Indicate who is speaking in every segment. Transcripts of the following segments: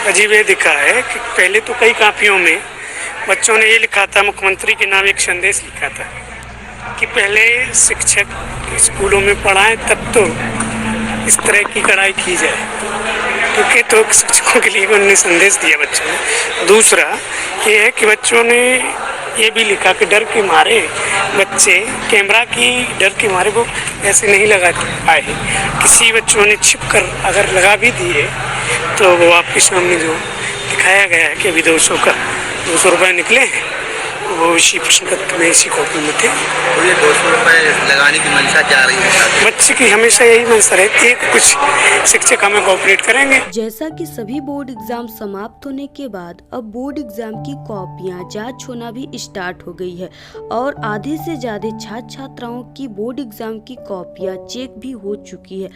Speaker 1: अजीब ये दिखा है कि पहले तो कई कापियों में बच्चों ने ये लिखा था, मुख्यमंत्री के नाम एक संदेश लिखा था कि पहले शिक्षक स्कूलों में पढ़ाएं तब तो इस तरह की कड़ाई की जाए, क्योंकि तो शिक्षकों के लिए उन्होंने संदेश दिया बच्चों ने। दूसरा ये है कि बच्चों ने ये भी लिखा कि डर के मारे बच्चे कैमरा की डर के मारे वो ऐसे नहीं लगा पाए। किसी बच्चों ने छिप कर अगर लगा भी दिए तो वो आपके सामने जो दिखाया गया है कि अभी 200 रुपये निकले हैं, वो इसी प्रश्न पत्र में इसी कॉपी में थे।
Speaker 2: तो ये 200 रुपये लगाने की मंशा क्या रही है?
Speaker 1: बच्चे की हमेशा यही मंशा रहती है कि कुछ शिक्षक हमें कोऑपरेट करेंगे।
Speaker 3: जैसा कि सभी बोर्ड एग्जाम समाप्त होने के बाद अब बोर्ड एग्जाम की कॉपियां जांच होना भी स्टार्ट हो गई है और आधे से ज्यादा छात्र छात्राओं की बोर्ड एग्जाम की कॉपियां चेक भी हो चुकी है।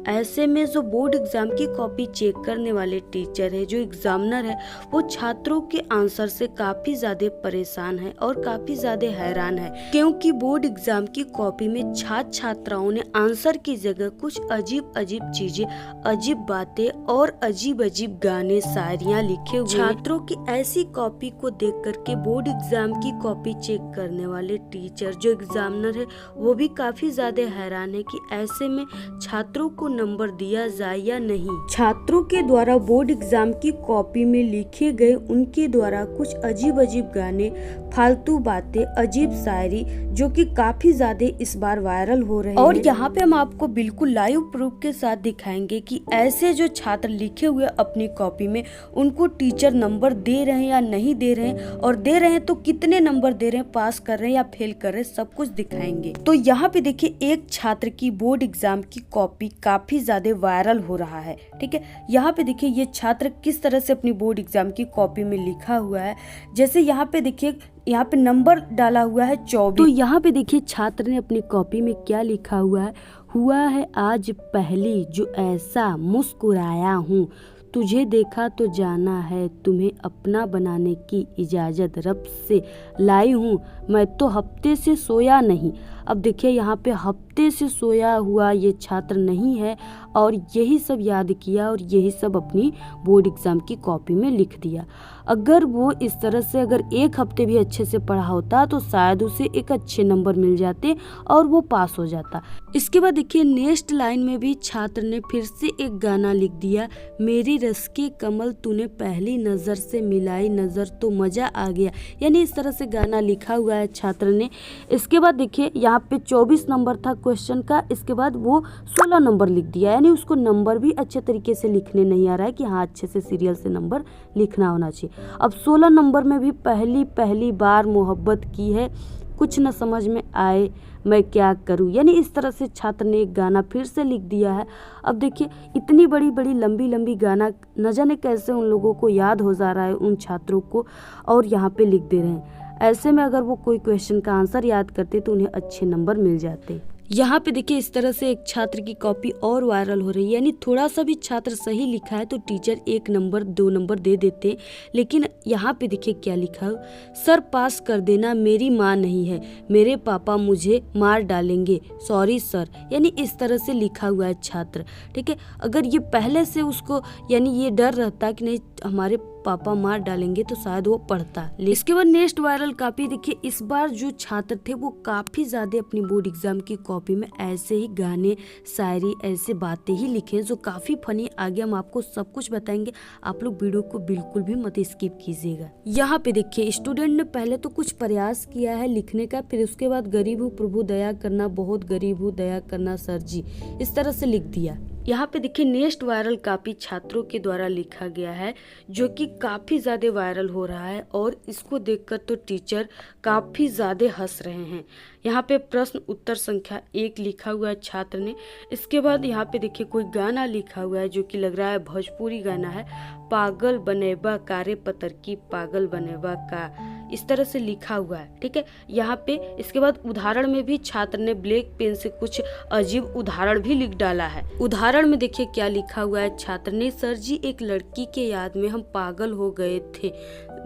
Speaker 3: ऐसे में जो बोर्ड एग्जाम की कॉपी चेक करने वाले टीचर है, जो एग्जामिनर है, वो छात्रों के आंसर से काफी ज्यादा परेशान है और काफी ज्यादा हैरान है, क्योंकि बोर्ड एग्जाम की कॉपी में छात्र छात्राओं ने आंसर की जगह कुछ अजीब अजीब चीजें, अजीब बातें और अजीब अजीब गाने, शायरियां लिखे हुए। छात्रों की ऐसी कॉपी को देख करके बोर्ड एग्जाम की कॉपी चेक करने वाले टीचर, जो एग्जामिनर है, वो भी काफी ज्यादा हैरान है कि ऐसे में छात्रों को नंबर दिया जाए या नहीं। छात्रों के द्वारा बोर्ड एग्जाम की कॉपी में लिखे गए उनके द्वारा कुछ अजीब अजीब गाने, फालतू बातें, अजीब शायरी, जो कि काफी ज्यादा इस बार वायरल हो रहे हैं। और यहाँ पे हम आपको बिल्कुल लाइव प्रूफ के साथ दिखाएंगे कि ऐसे जो छात्र लिखे हुए अपनी कॉपी में, उनको टीचर नंबर दे रहे हैं या नहीं दे रहे हैं, और दे रहे हैं तो कितने नंबर दे रहे हैं, पास कर रहे हैं या फेल कर रहे हैं, सब कुछ दिखाएंगे। तो यहाँ पे देखिए, एक छात्र की बोर्ड एग्जाम की कॉपी काफी ज्यादा वायरल हो रहा है। ठीक है, यहाँ पे देखिए ये छात्र किस तरह से अपनी बोर्ड एग्जाम की कॉपी में लिखा हुआ है। जैसे यहाँ पे देखिए, यहाँ पे नंबर डाला हुआ है 24। तो यहाँ पे देखिए छात्र ने अपनी कॉपी में क्या लिखा हुआ है आज पहली जो ऐसा मुस्कुराया हूँ, तुझे देखा तो जाना है, तुम्हें अपना बनाने की इजाज़त रब से लाई हूँ, मैं तो हफ्ते से सोया नहीं। अब देखिए यहाँ पे हफ्ते से सोया हुआ ये छात्र नहीं है और यही सब याद किया और यही सब अपनी बोर्ड एग्ज़ाम की कॉपी में लिख दिया। अगर वो इस तरह से अगर एक हफ्ते भी अच्छे से पढ़ा होता तो शायद उसे एक अच्छे नंबर मिल जाते और वो पास हो जाता। इसके बाद देखिए नेक्स्ट लाइन में भी छात्र ने फिर से एक गाना लिख दिया, मेरी रस के कमल तूने पहली नज़र से मिलाई नज़र तो मज़ा आ गया। यानी इस तरह से गाना लिखा हुआ है छात्र ने। इसके बाद देखिए यहाँ पे 24 नंबर था क्वेश्चन का, इसके बाद वो 16 नंबर लिख दिया। यानी उसको नंबर भी अच्छे तरीके से लिखने नहीं आ रहा है कि हाँ अच्छे से सीरियल से नंबर लिखना होना चाहिए। अब 16 नंबर में भी पहली बार मोहब्बत की है, कुछ न समझ में आए मैं क्या करूं। यानी इस तरह से छात्र ने एक गाना फिर से लिख दिया है। अब देखिए इतनी बड़ी लंबी गाना न जाने कैसे उन लोगों को याद हो जा रहा है, उन छात्रों को, और यहाँ पे लिख दे रहे हैं। ऐसे में अगर वो कोई क्वेश्चन का आंसर याद करते तो उन्हें अच्छे नंबर मिल जाते। यहाँ पे देखिए इस तरह से एक छात्र की कॉपी और वायरल हो रही है। यानी थोड़ा सा भी छात्र सही लिखा है तो टीचर 1 नंबर 2 नंबर दे देते, लेकिन यहाँ पे देखिए क्या लिखा है, सर पास कर देना, मेरी माँ नहीं है, मेरे पापा मुझे मार डालेंगे, सॉरी सर। यानी इस तरह से लिखा हुआ है छात्र। ठीक है, अगर ये पहले से उसको यानी ये डर रहता कि नहीं हमारे पापा मार डालेंगे तो शायद वो पढ़ता। इसके बाद नेक्स्ट वायरल कॉपी देखिए, इस बार जो छात्र थे वो काफी ज्यादा अपनी बोर्ड एग्जाम की कॉपी में ऐसे ही गाने, शायरी, ऐसे बातें ही लिखे जो काफी फनी। आगे हम आपको सब कुछ बताएंगे, आप लोग वीडियो को बिल्कुल भी मत स्किप कीजिएगा। यहाँ पे देखिए स्टूडेंट ने पहले तो कुछ प्रयास किया है लिखने का, फिर उसके बाद गरीब हूँ प्रभु दया करना, बहुत गरीब हूँ दया करना सर जी, इस तरह से लिख दिया। यहाँ पे देखिए नेक्स्ट वायरल कॉपी छात्रों के द्वारा लिखा गया है, जो कि काफ़ी ज़्यादा वायरल हो रहा है और इसको देखकर तो टीचर काफ़ी ज़्यादा हंस रहे हैं। यहाँ पे प्रश्न उत्तर संख्या 1 लिखा हुआ है छात्र ने। इसके बाद यहाँ पे देखिए कोई गाना लिखा हुआ है जो कि लग रहा है भोजपुरी गाना है, पागल बनेबा कारे पतर की पागल बनेबा का, इस तरह से लिखा हुआ है। ठीक है, यहाँ पे इसके बाद उदाहरण में भी छात्र ने ब्लैक पेन से कुछ अजीब उदाहरण भी लिख डाला है। उदाहरण में देखिए क्या लिखा हुआ है छात्र ने, सर जी एक लड़की के याद में हम पागल हो गए थे,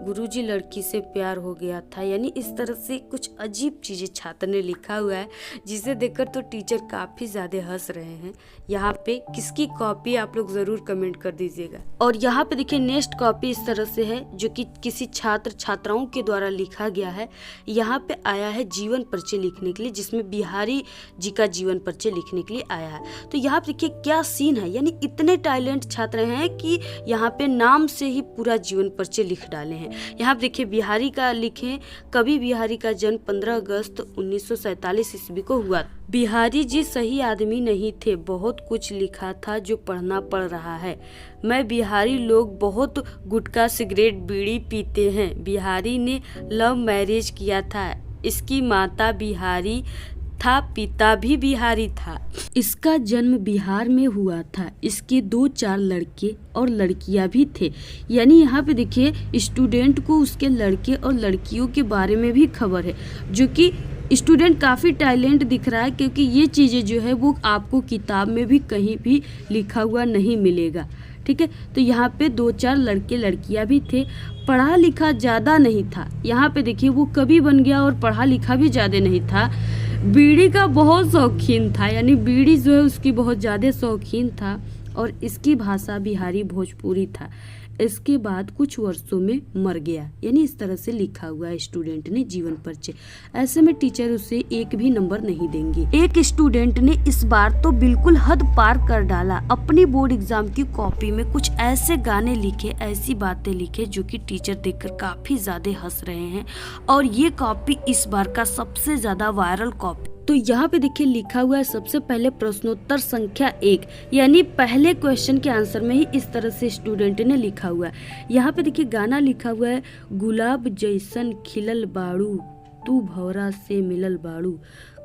Speaker 3: गुरुजी लड़की से प्यार हो गया था। यानी इस तरह से कुछ अजीब चीज़ें छात्र ने लिखा हुआ है, जिसे देखकर तो टीचर काफ़ी ज़्यादा हंस रहे हैं। यहाँ पे किसकी कॉपी आप लोग ज़रूर कमेंट कर दीजिएगा। और यहाँ पे देखिए नेक्स्ट कॉपी इस तरह से है, जो कि किसी छात्र छात्राओं के द्वारा लिखा गया है। यहाँ पे आया है जीवन परिचय लिखने के लिए, जिसमें बिहारी जी का जीवन परिचय लिखने के लिए आया है। तो यहाँ पे देखिए क्या सीन है, यानी इतने टैलेंट छात्र हैं कि यहाँ पे नाम से ही पूरा जीवन परिचय लिख डाले हैं। यहाँ पे देखिए बिहारी का लिखे, कवि बिहारी का जन्म 15 अगस्त 1947 ईस्वी को हुआ। बिहारी जी सही आदमी नहीं थे, बहुत कुछ लिखा था जो पढ़ना पड़ रहा है। मैं बिहारी लोग बहुत गुटखा सिगरेट बीड़ी पीते हैं। बिहारी ने लव मैरिज किया था, इसकी माता बिहारी था, पिता भी बिहारी था। इसका जन्म बिहार में हुआ था। इसके 2-4 लड़के और लड़कियां भी थे। यानी यहाँ पे देखिए स्टूडेंट को उसके लड़के और लड़कियों के बारे में भी खबर है, जो कि स्टूडेंट काफ़ी टैलेंट दिख रहा है, क्योंकि ये चीज़ें जो है वो आपको किताब में भी कहीं भी लिखा हुआ नहीं मिलेगा। ठीक है, तो यहाँ पे 2-4 लड़के लड़कियां भी थे। पढ़ा लिखा ज़्यादा नहीं था। यहाँ पे देखिए वो कवि बन गया और पढ़ा लिखा भी ज़्यादा नहीं था। बीड़ी का बहुत शौकीन था, यानी बीड़ी जो है उसकी बहुत ज़्यादा शौकीन था। और इसकी भाषा बिहारी भोजपुरी था। इसके बाद कुछ वर्षों में मर गया। यानी इस तरह से लिखा हुआ है स्टूडेंट ने जीवन परिचय। ऐसे में टीचर उसे एक भी नंबर नहीं देंगे। एक स्टूडेंट ने इस बार तो बिल्कुल हद पार कर डाला। अपनी बोर्ड एग्जाम की कॉपी में कुछ ऐसे गाने लिखे, ऐसी बातें लिखे, जो कि टीचर देखकर काफी ज्यादा हंस रहे हैं। और ये कॉपी इस बार का सबसे ज्यादा वायरल कॉपी। तो यहाँ पे देखिए लिखा हुआ है सबसे पहले प्रश्नोत्तर संख्या 1, यानी पहले क्वेश्चन के आंसर में ही इस तरह से स्टूडेंट ने लिखा हुआ है। यहाँ पे देखिए गाना लिखा हुआ है, गुलाब जैसन खिलल बाड़ू, तू भौरा से मिलल बाड़ू,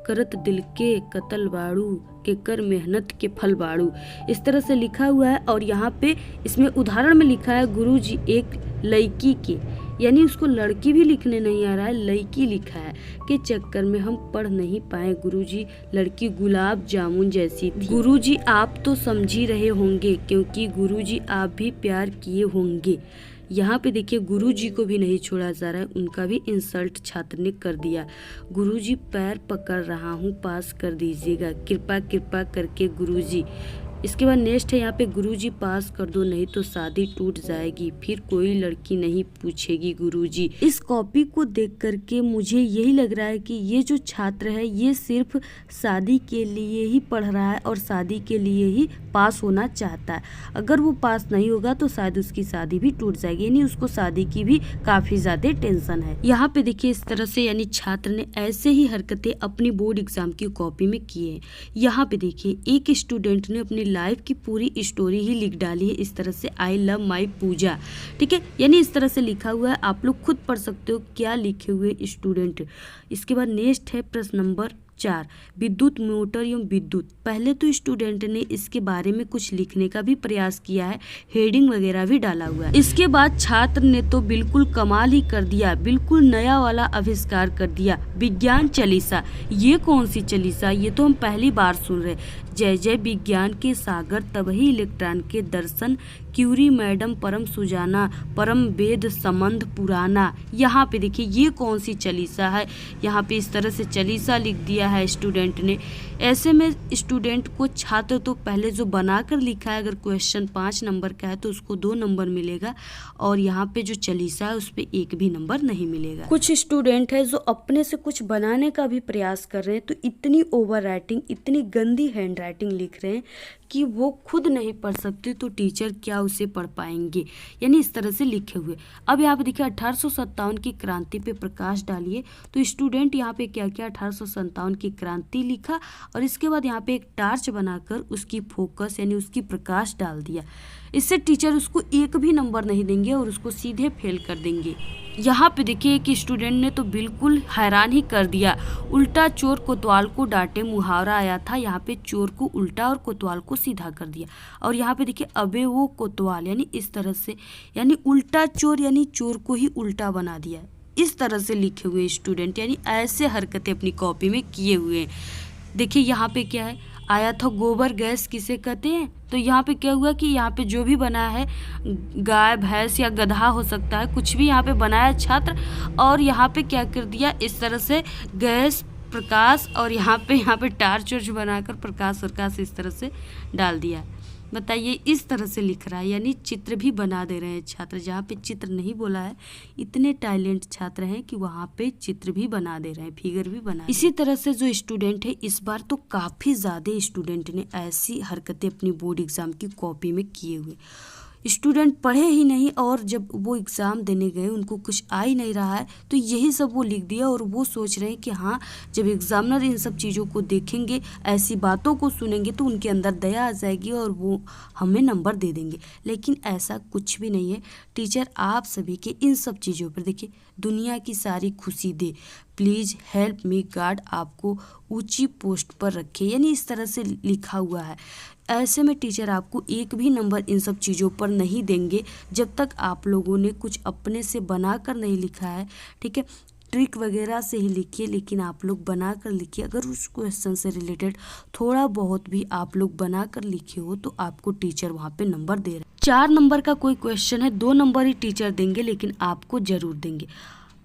Speaker 3: करत दिल के कतल बाड़ू, के कर मेहनत के फल बाड़ू। इस तरह से लिखा हुआ है। और यहाँ पे इसमें उदाहरण में लिखा है, गुरुजी एक लड़की के, यानी उसको लड़की भी लिखने नहीं आ रहा है, लड़की लिखा है, के चक्कर में हम पढ़ नहीं पाए गुरुजी, लड़की गुलाब जामुन जैसी थी। गुरुजी आप तो समझ ही रहे होंगे, क्योंकि गुरुजी आप भी प्यार किए होंगे। यहाँ पे देखिए गुरुजी को भी नहीं छोड़ा जा रहा है, उनका भी इंसल्ट छात्र ने कर दिया। गुरुजी पैर पकड़ रहा हूँ, पास कर दीजिएगा, कृपा कृपा करके गुरुजी। इसके बाद नेक्स्ट है यहाँ पे, गुरुजी पास कर दो नहीं तो शादी टूट जाएगी, फिर कोई लड़की नहीं पूछेगी गुरुजी। इस कॉपी को देख करके मुझे यही लग रहा है कि ये जो छात्र है ये सिर्फ शादी के लिए ही पढ़ रहा है और शादी के लिए ही पास होना चाहता है। अगर वो पास नहीं होगा तो शायद उसकी शादी भी टूट जाएगी, यानी उसको शादी की भी काफी ज्यादा टेंशन है। यहाँ पे देखिए इस तरह से, यानी छात्र ने ऐसे ही हरकतें अपनी बोर्ड एग्जाम की कॉपी में की है। यहाँ पे देखिए एक स्टूडेंट ने अपनी लाइफ की पूरी स्टोरी ही लिख डाली है इस तरह से, आई लव माई पूजा। ठीक है, यानी इस तरह से लिखा हुआ है, आप लोग खुद पढ़ सकते हो क्या लिखे हुए स्टूडेंट। इसके बाद नेक्स्ट है प्रश्न नंबर 4, विद्युत मोटर एवं विद्युत। पहले तो स्टूडेंट ने इसके बारे में कुछ लिखने का भी प्रयास किया है, हेडिंग वगैरह भी डाला हुआ है। इसके बाद छात्र ने तो बिल्कुल कमाल ही कर दिया, बिल्कुल नया वाला आविष्कार कर दिया, विज्ञान चालीसा। ये कौन सी चालीसा, ये तो हम पहली बार सुन रहे। जय जय विज्ञान के सागर तबही इलेक्ट्रॉन के दर्शन, क्यूरी मैडम परम सुजाना, परम वेद संबंध पुराना। यहाँ पे देखिए ये कौन सी चालीसा है, यहाँ पे इस तरह से चालीसा लिख दिया है स्टूडेंट ने। ऐसे में स्टूडेंट को छात्र तो पहले जो बनाकर लिखा है, अगर क्वेश्चन 5 नंबर का है तो उसको 2 नंबर मिलेगा, और यहाँ पे जो चालीसा है उस पे 1 भी नंबर नहीं मिलेगा। कुछ स्टूडेंट है जो अपने से कुछ बनाने का भी प्रयास कर रहे हैं, तो इतनी ओवर राइटिंग, इतनी गंदी हैंड राइटिंग लिख रहे हैं कि वो खुद नहीं पढ़ सकते, तो टीचर क्या उसे पढ़ पाएंगे। यानी इस तरह से लिखे हुए। अब यहाँ पे देखिए 1857 की क्रांति पे प्रकाश डालिए। तो स्टूडेंट यहाँ पे क्या किया, 1857 की क्रांति लिखा, और इसके बाद यहाँ पे एक टार्च बनाकर उसकी फोकस यानी उसकी प्रकाश डाल दिया। इससे टीचर उसको 1 भी नंबर नहीं देंगे और उसको सीधे फेल कर देंगे। यहाँ पे देखिए कि स्टूडेंट ने तो बिल्कुल हैरान ही कर दिया, उल्टा चोर कोतवाल को डांटे मुहावरा आया था, यहाँ पे चोर को उल्टा और कोतवाल को सीधा कर दिया। और यहाँ पे देखिए अबे वो कोतवाल, यानी इस तरह से, यानी उल्टा चोर, यानी चोर को ही उल्टा बना दिया। इस तरह से लिखे हुए स्टूडेंट, यानी ऐसे हरकतें अपनी कॉपी में किए हुए हैं। देखिए यहाँ पे क्या है, आया था गोबर गैस किसे कहते हैं। तो यहाँ पे क्या हुआ कि यहाँ पे जो भी बना है, गाय भैंस या गधा हो सकता है, कुछ भी यहाँ पे बनाया छात्र, और यहाँ पे क्या कर दिया, इस तरह से गैस प्रकाश और यहाँ पे टार्च वर्च बनाकर प्रकाश इस तरह से डाल दिया। बताइए, इस तरह से लिख रहा है, यानी चित्र भी बना दे रहे हैं छात्र। जहाँ पे चित्र नहीं बोला है, इतने टैलेंट छात्र हैं कि वहाँ पे चित्र भी बना दे रहे हैं, फिगर भी बना। इसी तरह से जो स्टूडेंट है, इस बार तो काफ़ी ज़्यादा स्टूडेंट ने ऐसी हरकतें अपनी बोर्ड एग्ज़ाम की कॉपी में किए हुए। स्टूडेंट पढ़े ही नहीं और जब वो एग्ज़ाम देने गए उनको कुछ आ ही नहीं रहा है, तो यही सब वो लिख दिया और वो सोच रहे हैं कि हाँ, जब एग्ज़ामिनर इन सब चीज़ों को देखेंगे, ऐसी बातों को सुनेंगे तो उनके अंदर दया आ जाएगी और वो हमें नंबर दे देंगे। लेकिन ऐसा कुछ भी नहीं है। टीचर आप सभी के इन सब चीज़ों पर देखिए, दुनिया की सारी खुशी दे, प्लीज़ हेल्प मी गॉड आपको ऊंची पोस्ट पर रखे, यानी इस तरह से लिखा हुआ है। ऐसे में टीचर आपको एक भी नंबर इन सब चीज़ों पर नहीं देंगे जब तक आप लोगों ने कुछ अपने से बनाकर नहीं लिखा है। ठीक है, ट्रिक वगैरह से ही लिखिए, लेकिन आप लोग बना कर लिखिए। अगर उस क्वेश्चन से रिलेटेड थोड़ा बहुत भी आप लोग बना कर लिखे हो तो आपको टीचर वहाँ पे नंबर दे रहे हैं। 4 नंबर का कोई क्वेश्चन है, 2 नंबर ही टीचर देंगे, लेकिन आपको ज़रूर देंगे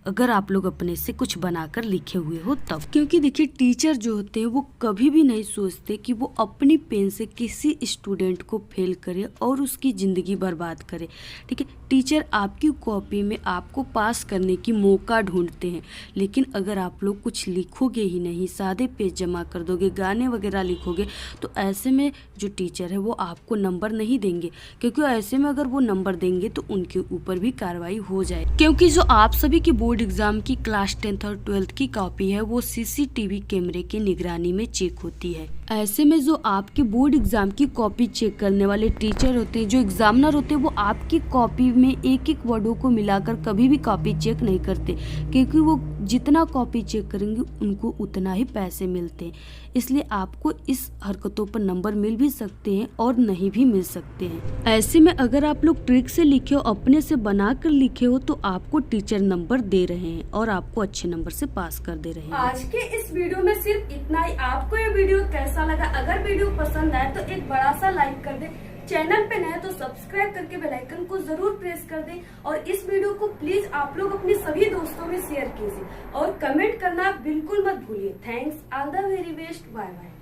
Speaker 3: अगर आप लोग अपने से कुछ बनाकर लिखे हुए हो तब। क्योंकि देखिए, टीचर जो होते हैं वो कभी भी नहीं सोचते कि वो अपनी पेन से किसी स्टूडेंट को फेल करे और उसकी ज़िंदगी बर्बाद करे। ठीक है, टीचर आपकी कॉपी में आपको पास करने की मौका ढूंढते हैं, लेकिन अगर आप लोग कुछ लिखोगे ही नहीं, सादे पेज जमा कर दोगे, गाने वगैरह लिखोगे, तो ऐसे में जो टीचर है वो आपको नंबर नहीं देंगे। क्योंकि ऐसे में अगर वो नंबर देंगे तो उनके ऊपर भी कार्रवाई हो जाए। क्योंकि जो आप सभी की बोर्ड एग्जाम की क्लास 10th और 12th की कॉपी है वो सीसीटीवी कैमरे की निगरानी में चेक होती है। ऐसे में जो आपके बोर्ड एग्जाम की कॉपी चेक करने वाले टीचर होते हैं, जो एग्जामिनर होते हैं, वो आपकी कॉपी में एक एक वर्डों को मिलाकर कभी भी कॉपी चेक नहीं करते, क्योंकि वो जितना कॉपी चेक करेंगे उनको उतना ही पैसे मिलते हैं। इसलिए आपको इस हरकतों पर नंबर मिल भी सकते हैं और नहीं भी मिल सकते हैं। ऐसे में अगर आप लोग ट्रिक से लिखे हो, अपने से बना कर लिखे हो, तो आपको टीचर नंबर दे रहे हैं और आपको अच्छे नंबर से पास कर दे रहे हैं।
Speaker 4: आज के इस वीडियो में सिर्फ इतना ही। आपको ये वीडियो कैसा लगा? अगर वीडियो पसंद आए तो एक बड़ा सा लाइक कर दे। चैनल पे नए तो सब्सक्राइब करके बेल आइकन को जरूर प्रेस कर दें और इस वीडियो को प्लीज आप लोग अपने सभी दोस्तों में शेयर कीजिए और कमेंट करना बिल्कुल मत भूलिए। Thanks, all the very best, bye bye.